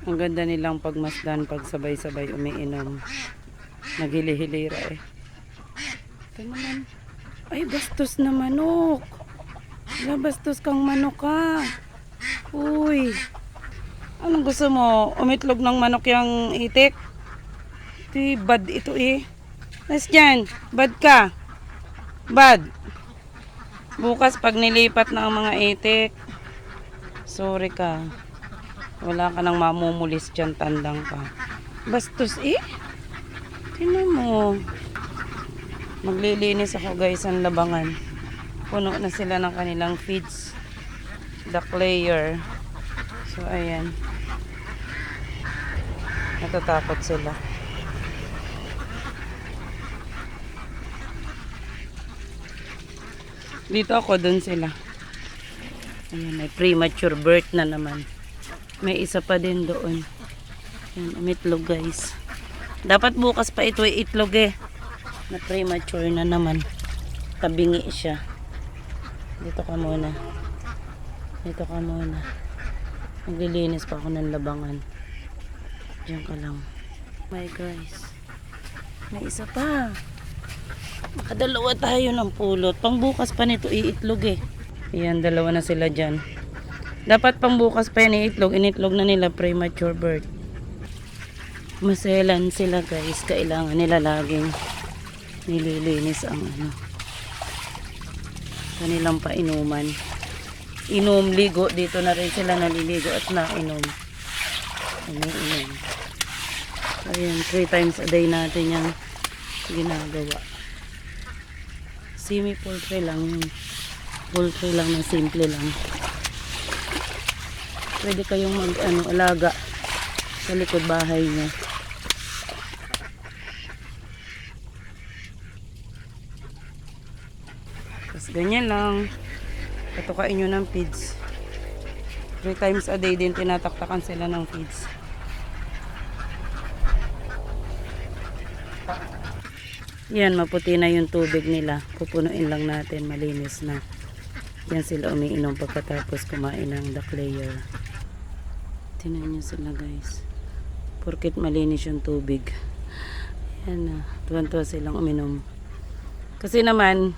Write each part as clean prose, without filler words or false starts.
Ang ganda nilang pagmasdan pag sabay-sabay umiinom. Naghili-hilira eh. Ito naman. Ay, bastos na manok. Wala, bastos kang manok ka. Uy. Anong gusto mo? Umitlog ng manok yung itik? Ito bad ito eh. Nas dyan. Bad ka. Bad. Bukas pag nilipat na ang mga itik, sorry ka. Wala ka nang mamumulis dyan, tandang ka. Bastos eh. Tingnan mo. Maglilinis ako guys ang labangan. Puno na sila ng kanilang feeds. Duck layer. So ayan. Natatakot sila. Dito ako, dun sila. Ayan, may premature birth na naman. May isa pa din doon. Ayan, umitlog guys. Dapat bukas pa ito ay itlog eh. Na premature na naman. Tabingi siya. Dito ka muna. Dito ka muna. Maglilinis pa ako ng labangan. Diyan ka lang. My guys. May isa pa. Makadalawa tayo ng pulot. Pang bukas pa nito iitlog eh. Ayan, dalawa na sila dyan. Dapat pang bukas pa yan iitlog. Initlog na nila premature birth. Maselan sila guys. Kailangan nila laging nililinis ang kanilang painuman. Inom, ligo. Dito na rin sila naliligo at nainom. Inom. Ayan, 3 times a day natin yung ginagawa. Semi-poultry lang. Poultry lang na simple lang. Pwede kayong alaga sa likod bahay niyo. Tapos ganyan lang. Patukain nyo ng feeds. 3 times a day din tinataktakan sila ng feeds. Yan, maputi na yung tubig nila. Pupunuin lang natin, malinis na. Yan sila umiinom pagkatapos kumain ng duck layer. Tingnan nyo sila guys. Porkit malinis yung tubig. Yan na, tuwan-tuwa silang uminom. Kasi naman,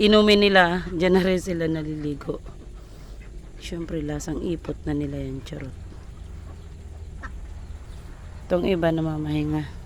inumin nila, dyan na rin sila naliligo. Siyempre, lasang ipot na nila yan, charot. Itong iba namamahinga.